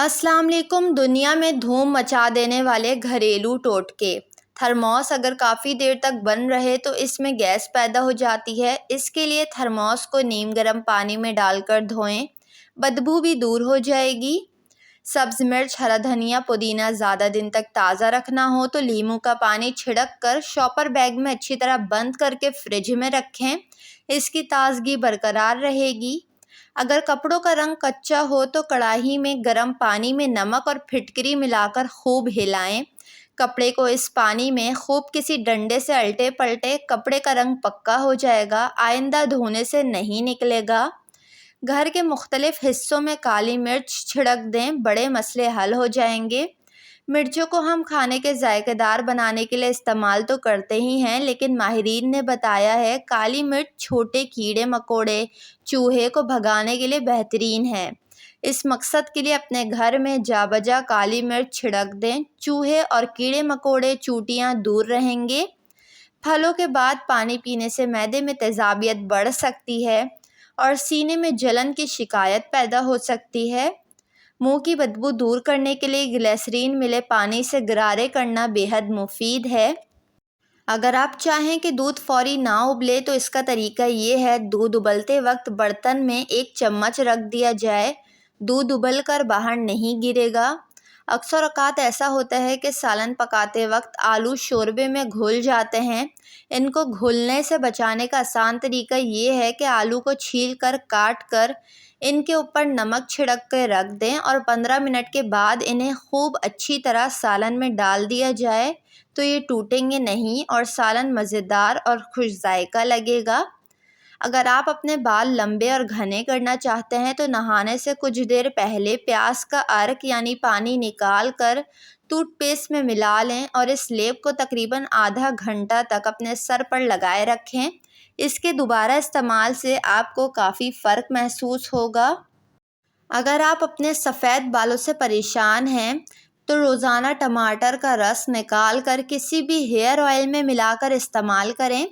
अस्सलाम वालेकुम। दुनिया में धूम मचा देने वाले घरेलू टोटके। थर्मोस अगर काफ़ी देर तक बन रहे तो इसमें गैस पैदा हो जाती है। इसके लिए थर्मोस को नीम गर्म पानी में डालकर धोएं, बदबू भी दूर हो जाएगी। सब्ज़ मिर्च, हरा धनिया, पुदीना ज़्यादा दिन तक ताज़ा रखना हो तो नींबू का पानी छिड़क कर शॉपर बैग में अच्छी तरह बंद करके फ्रिज में रखें, इसकी ताज़गी बरकरार रहेगी। अगर कपड़ों का रंग कच्चा हो तो कढ़ाई में गर्म पानी में नमक और फिटकरी मिलाकर खूब हिलाएं। कपड़े को इस पानी में खूब किसी डंडे से अलटे पलटे, कपड़े का रंग पक्का हो जाएगा, आइंदा धोने से नहीं निकलेगा। घर के मुख्तलिफ हिस्सों में काली मिर्च छिड़क दें, बड़े मसले हल हो जाएंगे। मिर्चों को हम खाने के जायकेदार बनाने के लिए इस्तेमाल तो करते ही हैं, लेकिन माहिरीन ने बताया है काली मिर्च छोटे कीड़े मकोड़े, चूहे को भगाने के लिए बेहतरीन है। इस मकसद के लिए अपने घर में जाबजा काली मिर्च छिड़क दें, चूहे और कीड़े मकोड़े, चूटियाँ दूर रहेंगे। फलों के बाद पानी पीने से मैदे में तेज़ाबियत बढ़ सकती है और सीने में जलन की शिकायत पैदा हो सकती है। मुंह की बदबू दूर करने के लिए ग्लिसरीन मिले पानी से गरारे करना बेहद मुफीद है। अगर आप चाहें कि दूध फौरी ना उबले तो इसका तरीका ये है, दूध उबलते वक्त बर्तन में 1 चम्मच रख दिया जाए, दूध उबल कर बाहर नहीं गिरेगा। अक्सर औक़ात ऐसा होता है कि सालन पकाते वक्त आलू शोरबे में घुल जाते हैं। इनको घुलने से बचाने का आसान तरीका ये है कि आलू को छील कर काट कर इनके ऊपर नमक छिड़क कर रख दें और 15 मिनट के बाद इन्हें खूब अच्छी तरह सालन में डाल दिया जाए तो ये टूटेंगे नहीं और सालन मज़ेदार और खुश जायका लगेगा। अगर आप अपने बाल लंबे और घने करना चाहते हैं तो नहाने से कुछ देर पहले प्याज का अर्क यानी पानी निकाल कर टूथपेस्ट में मिला लें और इस लेप को तकरीबन आधा घंटा तक अपने सर पर लगाए रखें। इसके दोबारा इस्तेमाल से आपको काफ़ी फ़र्क महसूस होगा। अगर आप अपने सफ़ेद बालों से परेशान हैं तो रोज़ाना टमाटर का रस निकाल कर किसी भी हेयर ऑयल में मिलाकर इस्तेमाल करें।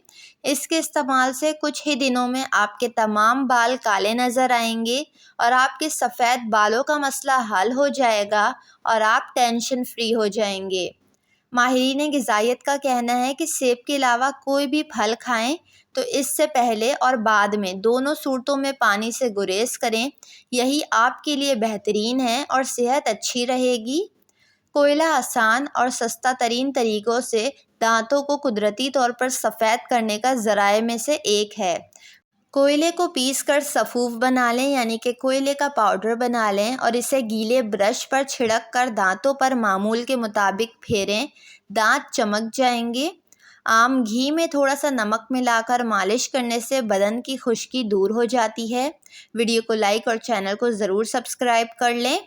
इसके इस्तेमाल से कुछ ही दिनों में आपके तमाम बाल काले नज़र आएंगे और आपके सफ़ेद बालों का मसला हल हो जाएगा और आप टेंशन फ्री हो जाएंगे। माहिरीन ग़िज़ाइयत का कहना है कि सेब के अलावा कोई भी फल खाएं तो इससे पहले और बाद में दोनों सूरतों में पानी से गुरेज करें। यही आपके लिए बेहतरीन है और सेहत अच्छी रहेगी। कोयला आसान और सस्ता तरीन तरीक़ों से दांतों को कुदरती तौर पर सफ़ेद करने का ज़राए में से एक है। कोयले को पीस कर सफ़ूफ बना लें यानी कि कोयले का पाउडर बना लें और इसे गीले ब्रश पर छिड़क कर दांतों पर मामूल के मुताबिक फेरें, दांत चमक जाएंगे। आम घी में थोड़ा सा नमक मिलाकर मालिश करने से बदन की खुश्की दूर हो जाती है। वीडियो को लाइक और चैनल को ज़रूर सब्सक्राइब कर लें।